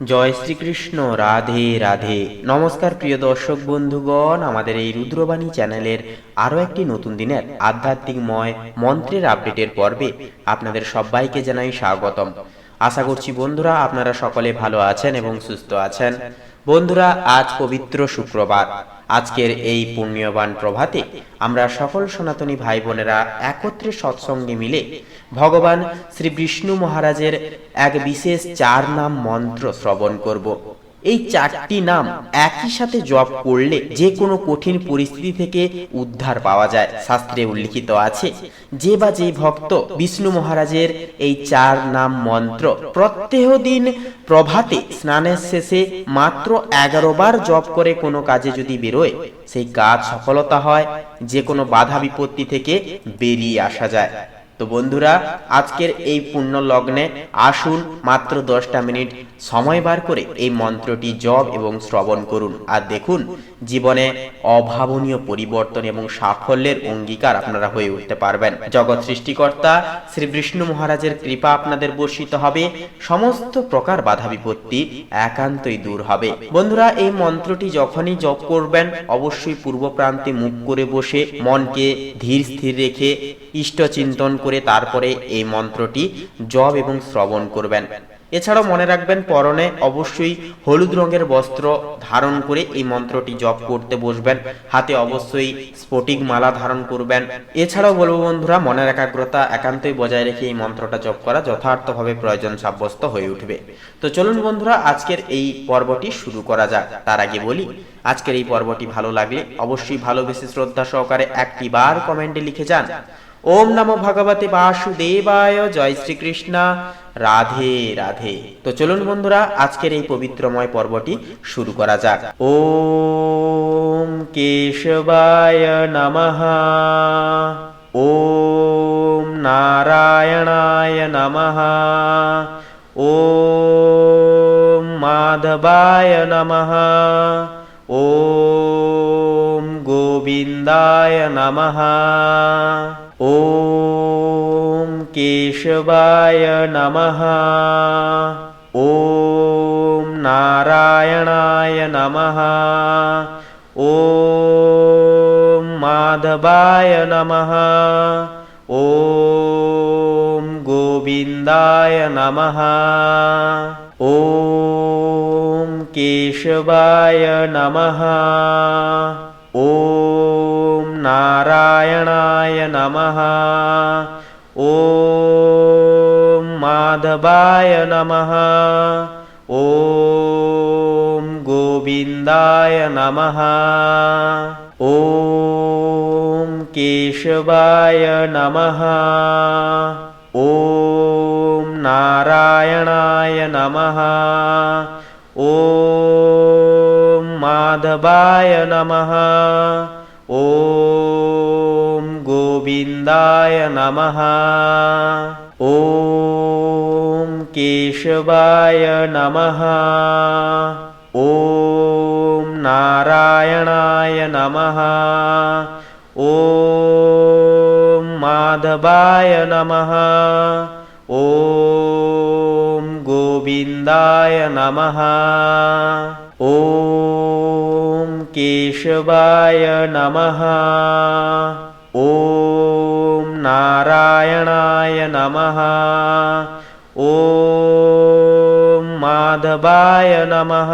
জয় শ্রীকৃষ্ণ। রাধে রাধে। নমস্কার প্রিয় দর্শক বন্ধুগণ, আমাদের এই রুদ্রবাণী চ্যানেলের আরও একটি নতুন দিনের আধ্যাত্মিকময় মন্ত্রের আপডেটের পর্বে আপনাদের সবাইকে জানাই স্বাগতম। আশা করছি বন্ধুরা আপনারা সকলে ভালো আছেন এবং সুস্থ আছেন। বন্ধুরা, আজ পবিত্র শুক্রবার। আজকের এই পুণ্যবান প্রভাতে আমরা সকল সনাতনী ভাই বোনেরা একত্রে সৎসঙ্গে মিলে ভগবান শ্রী বিষ্ণু মহারাজের এক বিশেষ 4 নাম মন্ত্র শ্রবণ করব। এই 4টি নাম একই সাথে জপ করলে যে কোনো কঠিন পরিস্থিতি থেকে উদ্ধার পাওয়া যায়। শাস্ত্রে উল্লিখিত আছে, যে বা যে ভক্ত বিষ্ণু মহারাজের এই 4 নাম মন্ত্র প্রত্যেক দিন প্রভাতে স্নানের শেষে মাত্র 11 বার জপ করে কোনো কাজে যদি বেরোয়, সেই কাজ সফলতা হয়, যে কোনো বাধা বিপত্তি থেকে বেরিয়ে আসা যায়। তো বন্ধুরা, আজকের এই পুণ্য লগ্নে আসুন মাত্র 10টা মিনিট সময় বার করে এই মন্ত্রটি জপ এবং শ্রবণ করুন, আর দেখুন জীবনে অভাবনীয় পরিবর্তন এবং সাফল্যের অঙ্গীকার আপনারা হয়ে উঠতে পারবেন। জগৎ সৃষ্টিকর্তা শ্রী বিষ্ণু মহারাজের কৃপা আপনাদের বর্ষিত হবে, সমস্ত প্রকার বাধা বিপত্তি একান্তই দূর হবে। বন্ধুরা, এই মন্ত্রটি যখনই জপ করবেন অবশ্যই পূর্ব প্রান্তে মুখ করে বসে মনকে ধীর স্থির রেখে ইষ্ট চিন্তন করে তারপরে এই মন্ত্রটি জপ এবং শ্রবণ করবেন। এছাড়াও মনে রাখবেন, পরনে অবশ্যই হলুদ রঙের বস্ত্র ধারণ করে এই মন্ত্রটি জপ করতে বসবেন। হাতে অবশ্যই স্ফটিক মালা ধারণ করবেন। এছাড়াও বলবো বন্ধুরা, মনের একাগ্রতা একান্তই বজায় রেখে এই মন্ত্রটা জপ করা যথার্থভাবে প্রয়োজন সাব্যস্ত হয়ে উঠবে। তো চলুন বন্ধুরা, আজকের এই পর্বটি শুরু করা যাক। তার আগে বলি, আজকের এই পর্বটি ভালো লাগলে অবশ্যই ভালোবেসে শ্রদ্ধা সহকারে একটি বার কমেন্টে লিখে যান, ওম নমো ভগবতে বাসুদেবায়, জয় শ্রীকৃষ্ণ, রাধে রাধে। তো চলুন বন্ধুরা, আজকের এই পবিত্রময় পর্বটি শুরু করা যাক। ওম কেশবায় নমঃ, ওম নারায়ণায় নমঃ, ওম মাধবায় নমঃ, ওম গোবিন্দায় নমঃ, ওম কেশবায় নমঃ, ওম নারায়ণায় নমঃ, ওম মাধবায় নমঃ, ওম গোবিন্দায় নমঃ, ওম কেশবায় নমঃ, ওম নারায়ণায় নমঃ, ওম মাধবায় নমঃ, ওম গোবিন্দায় নমঃ, ওম কেশবায় নমঃ, ওম নারায়ণায় নমঃ, ওম মাধবায় নমঃ, ওম গোবিন্দায় নমঃ, ওম কেশবায় নমঃ, ওম নারায়ণায় নমঃ, ওম মাধবায় নমঃ, ওম গোবিন্দায় নমঃ, ওম কেশবায় নমঃ, ওম নারায়ণায় নমঃ, ওম মাধবায় নমঃ,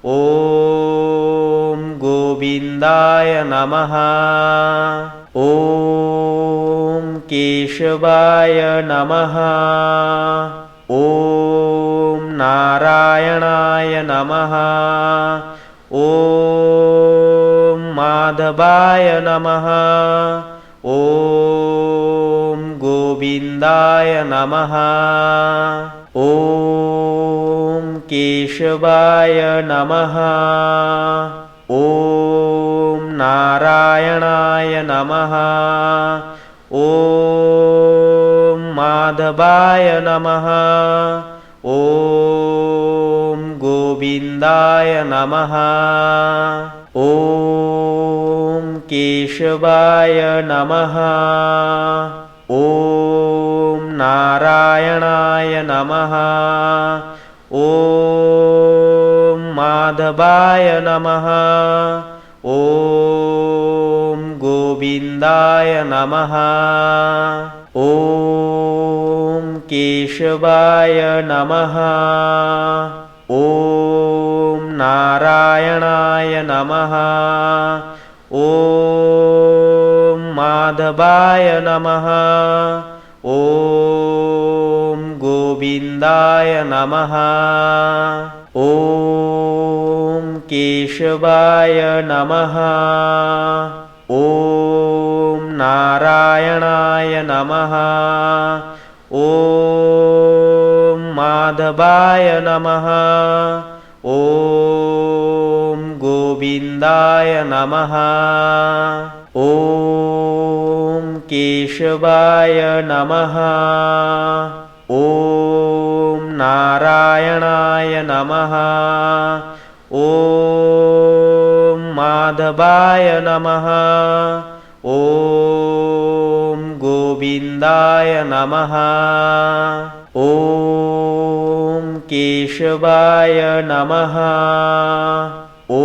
ওম গোবিন্দায় নমঃ, ওম কেশবায় নমঃ, ওম নারায়ণায় নমঃ, ওম মাধবায় নমঃ, ওম গোবিন্দায় নমঃ, ওম কেশবায় নমঃ, ওম নারায়ণায় নমঃ, ওম মাধবায় নমঃ, ওম গোবিন্দায় নমঃ, ওম কেশবায় নমঃ, ওম নারায়ণায় নমঃ, ॐ माधवाय नमः। ॐ गोविन्दाय नमः। ॐ केशवाय नमः। ॐ नारायणाय नमः। ॐ माधवाय नमः। ॐ गोविन्दाय नमः। ॐ केशवाय नमः। ॐ नारायणाय नमः। ॐ माधवाय नमः। ॐ गोविन्दाय नमः। ॐ केशवाय नमः। ॐ नारायणाय नमः। ॐ माधवाय नमः। ॐ गोविन्दाय नमः। ॐ केशवाय नमः। ॐ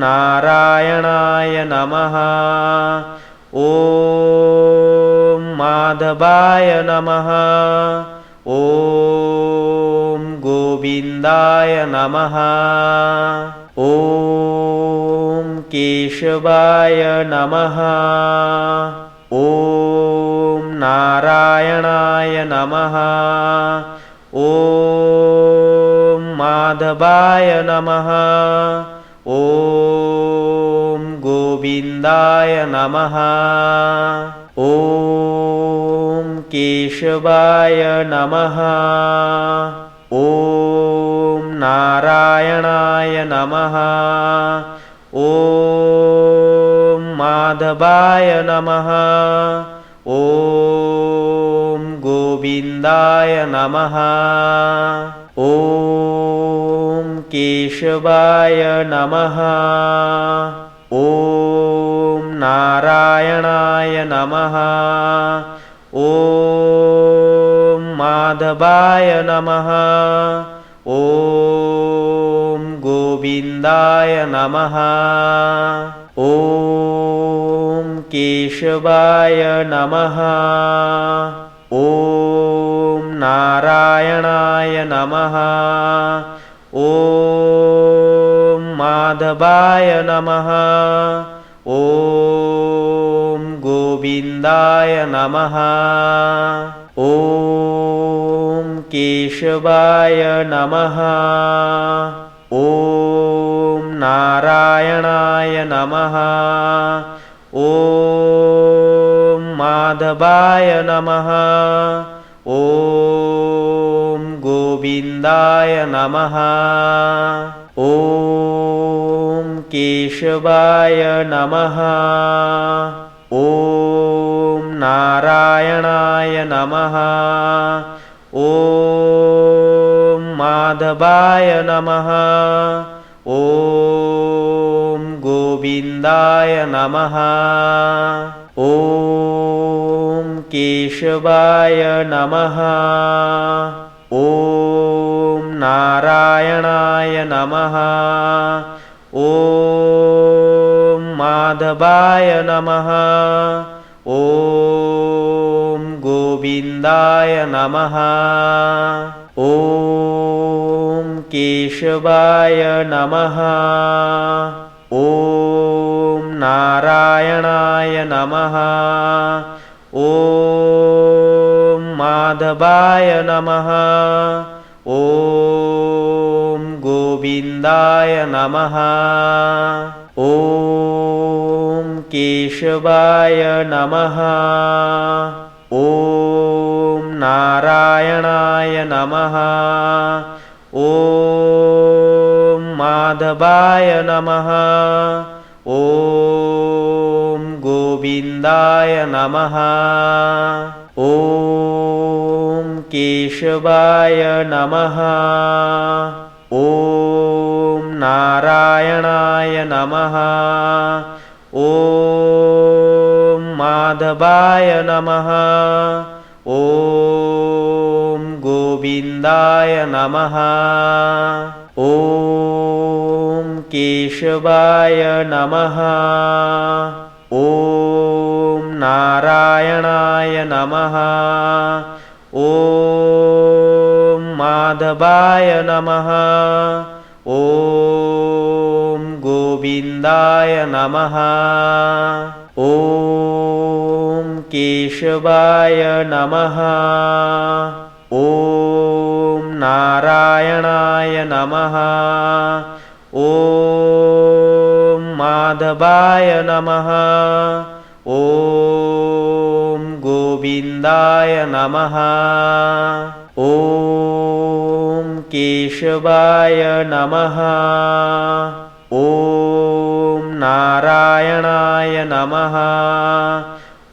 नारायणाय नमः। ॐ माधवाय नमः। ॐ गोविन्दाय नमः। ॐ केशवाय नमः। ॐ नारायणाय नमः। ॐ माधवाय नमः। ॐ गोविन्दाय नमः। ॐ केशवाय नमः। ॐ नारायणाय नमः। ॐ माधवाय नमः। ॐ गोविन्दाय नमः। ॐ केशवाय नमः। ॐ नारायणाय नमः। ॐ माधवाय नमः। ॐ गोविन्दाय नमः। ॐ केशवाय नमः। ॐ नारायणाय नमः। ॐ माधवाय नमः। ॐ गोविन्दाय नमः। ॐ केशवाय नमः। ॐ नारायणाय नमः। ॐ माधवाय नमः। ॐ गोविन्दाय नमः। ॐ केशवाय नमः। ॐ नारायणाय नमः। ॐ माधवाय नमः। ॐ गोविन्दाय नमः। ॐ केशवाय नमः। ॐ नारायणाय नमः। ॐ माधवाय नमः। ॐ गोविन्दाय नमः। ॐ केशवाय नमः। ॐ नारायणाय नमः। ॐ माधवाय नमः। ॐ गोविन्दाय नमः। ॐ केशवाय नमः। ॐ नारायणाय नमः। ॐ माधवाय नमः। ॐ गोविन्दाय नमः। ॐ केशवाय नमः। ॐ नारायणाय नमः। ॐ माधवाय नमः। ॐ गोविन्दाय नमः। ॐ केशवाय नमः। ॐ नारायणाय नमः। ॐ माधवाय नमः। ॐ गोविन्दाय नमः। ॐ केशवाय नमः। ॐ नारायणाय नमः। ॐ माधवाय नमः। ॐ गोविन्दाय नमः। ॐ केशवाय नमः। ॐ नारायणाय नमः।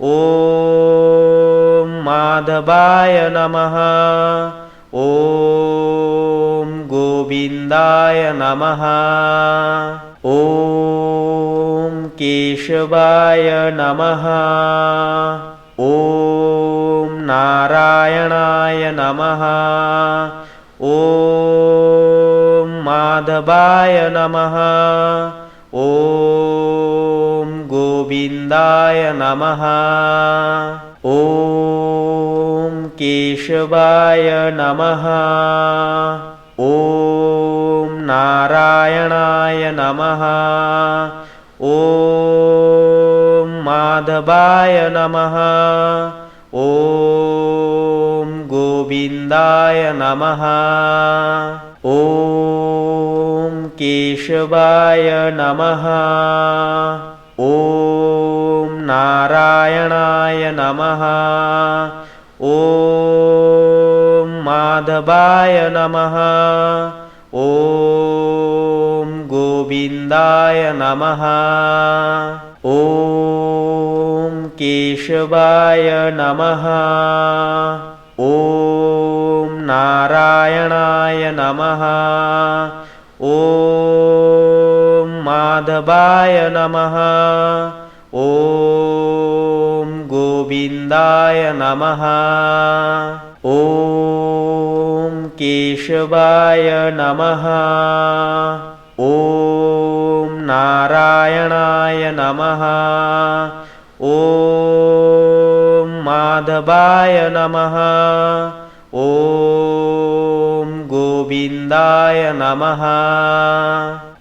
ॐ माधवाय नमः। ॐ गोविन्दाय नमः। ॐ केशवाय नमः। ॐ नारायणाय नमः। ॐ माधवाय नमः। ॐ गोविन्दाय नमः। ॐ केशवाय नमः। ॐ नारायणाय नमः। ॐ माधवाय नमः। ॐ गोविन्दाय नमः। ॐ केशवाय नमः। ॐ नारायणाय नमः। ॐ माधवाय नमः। ॐ गोविन्दाय नमः। ॐ केशवाय नमः। ॐ नारायणाय नमः। ॐ माधवाय नमः। ॐ गोविन्दाय नमः। ॐ केशवाय नमः। ॐ नारायणाय नमः। ॐ माधवाय नमः। ॐ गोविन्दाय नमः।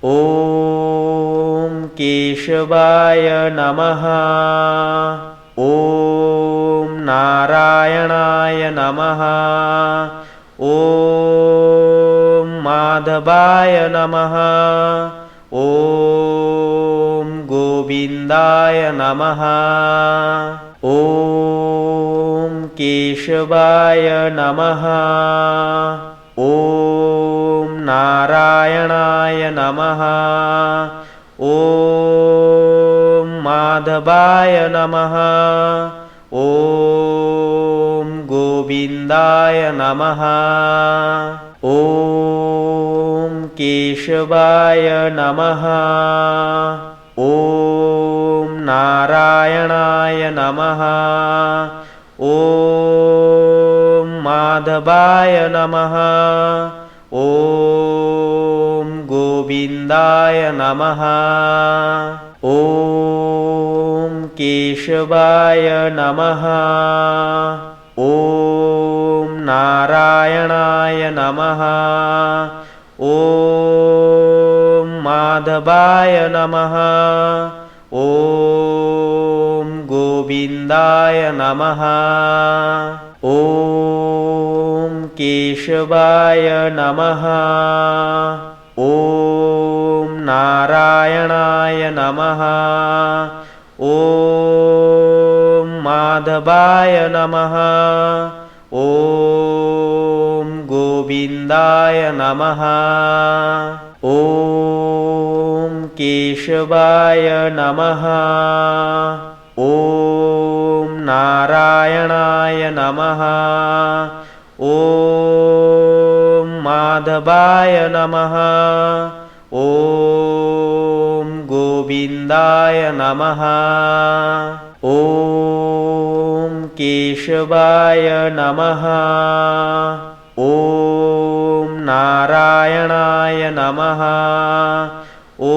ॐ केशवाय नमः। ॐ नारायणाय नमः। ॐ माधवाय नमः। ॐ गोविन्दाय नमः। ॐ केशवाय नमः। ॐ नारायणाय नमः। ॐ माधवाय नमः। ॐ गोविन्दाय नमः। ॐ केशवाय नमः। ॐ नारायणाय नमः। ॐ माधवाय नमः। ॐ गोविन्दाय नमः। ॐ केशवाय नमः। ॐ नारायणाय नमः। ॐ माधवाय नमः। ॐ गोविन्दाय नमः। ॐ केशवाय नमः। ॐ नारायणाय नमः। ॐ माधवाय नमः। ॐ गोविन्दाय नमः। ॐ केशवाय नमः। ॐ नारायणाय नमः। ॐ माधवाय नमः। ॐ गोविन्दाय नमः। ॐ केशवाय नमः। ॐ नारायणाय नमः। ॐ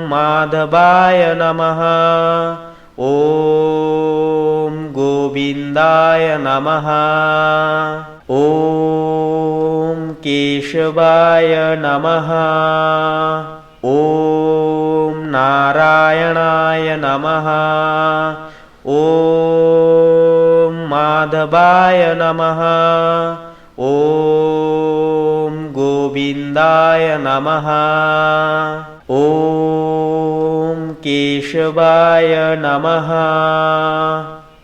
माधवाय नमः। ॐ गोविन्दाय नमः। ॐ केशवाय नमः। ॐ नारायणाय नमः। ॐ माधवाय नमः। ॐ गोविन्दाय नमः। ॐ केशवाय नमः।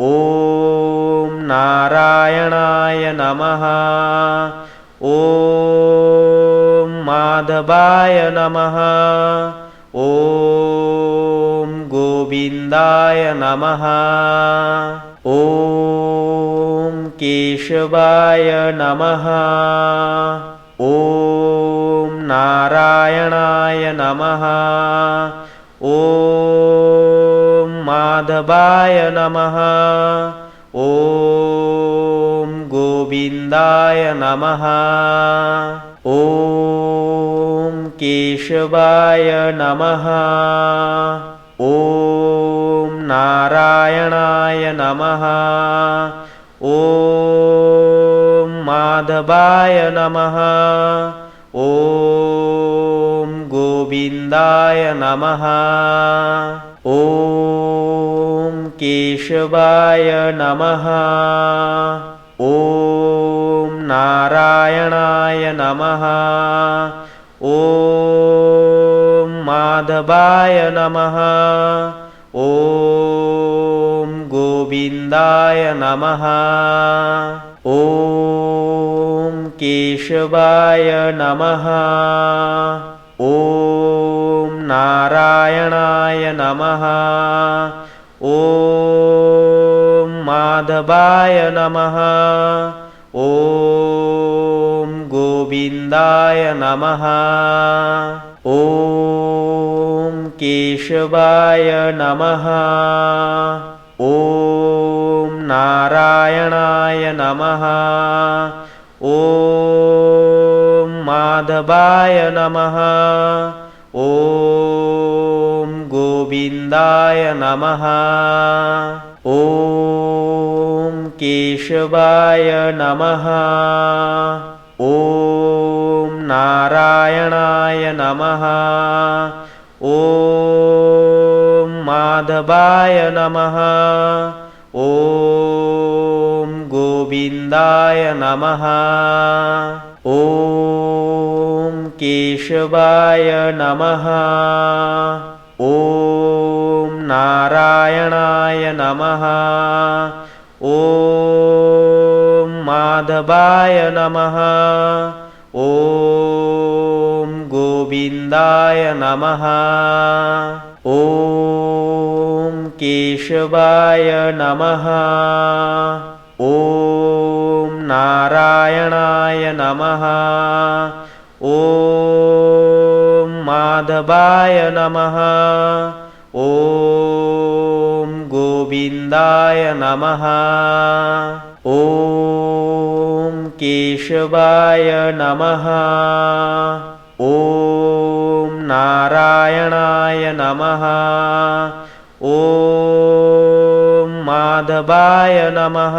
ॐ नारायणाय नमः। ॐ माधवाय नमः। ॐ गोविन्दाय नमः। ॐ केशवाय नमः। ॐ नारायणाय नमः। ॐ माधवाय नमः। ॐ गोविन्दाय नमः। ॐ केशवाय नमः। ॐ नारायणाय नमः। ॐ माधवाय नमः। ॐ गोविन्दाय नमः। ॐ केशवाय नमः। ॐ नारायणाय नमः। ॐ माधवाय नमः। ॐ गोविन्दाय नमः। ॐ केशवाय नमः। ॐ नारायणाय नमः। ॐ माधवाय नमः। ॐ गोविन्दाय नमः। ॐ केशवाय नमः। ॐ नारायणाय नमः। ॐ माधवाय नमः। ॐ गोविन्दाय नमः। ॐ केशवाय नमः। ॐ नारायणाय नमः। ॐ माधवाय नमः। ॐ गोविन्दाय नमः। ॐ केशवाय नमः। ॐ नारायणाय नमः। ॐ माधवाय नमः। ॐ गोविन्दाय नमः। ॐ केशवाय नमः। ॐ नारायणाय नमः। ॐ माधवाय नमः। ॐ गोविन्दाय नमः। ॐ केशवाय नमः। ॐ नारायणाय नमः। ॐ माधवाय नमः।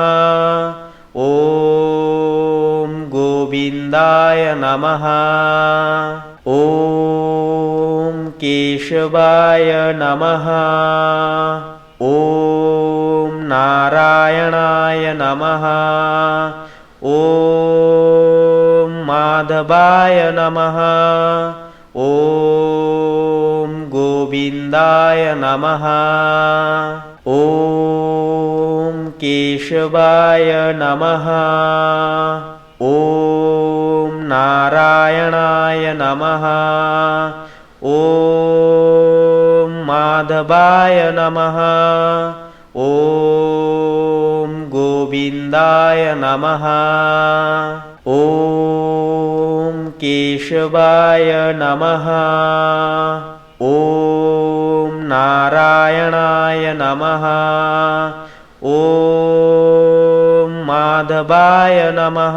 ॐ गोविन्दाय नमः। ॐ केशवाय नमः। ॐ नारायणाय नमः। ॐ माधवाय नमः। ॐ गोविन्दाय नमः। ॐ केशवाय नमः। ॐ नारायणाय नमः। ॐ माधवाय नमः। ॐ गोविन्दाय नमः। ॐ केशवाय नमः। ॐ नारायणाय नमः। ॐ माधवाय नमः।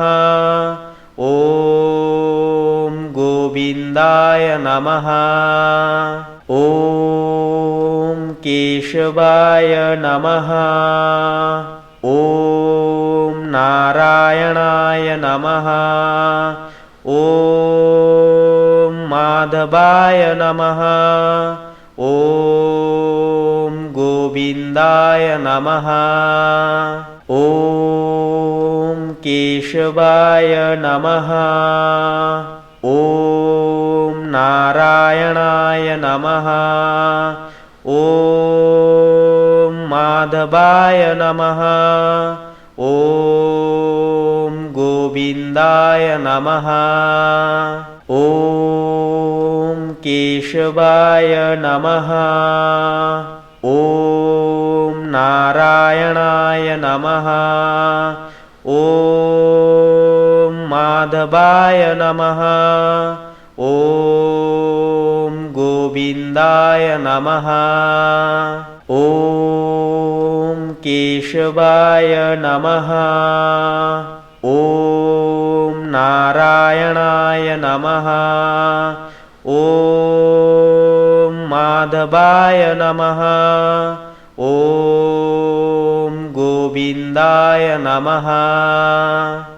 ॐ गोविन्दाय नमः। ॐ केशवाय नमः। ॐ नारायणाय नमः। ॐ माधवाय नमः। ॐ गोविन्दाय नमः। ॐ केशवाय नमः। ॐ नारायणाय नमः। ॐ माधवाय नमः। ॐ गोविन्दाय नमः। ॐ केशवाय नमः। ॐ नारायणाय नमः। ॐ माधवाय नमः। ॐ गोविन्दाय नमः। ॐ केशवाय नमः। ॐ नारायणाय नमः। ॐ माधवाय नमः। ॐ गोविन्दाय नमः।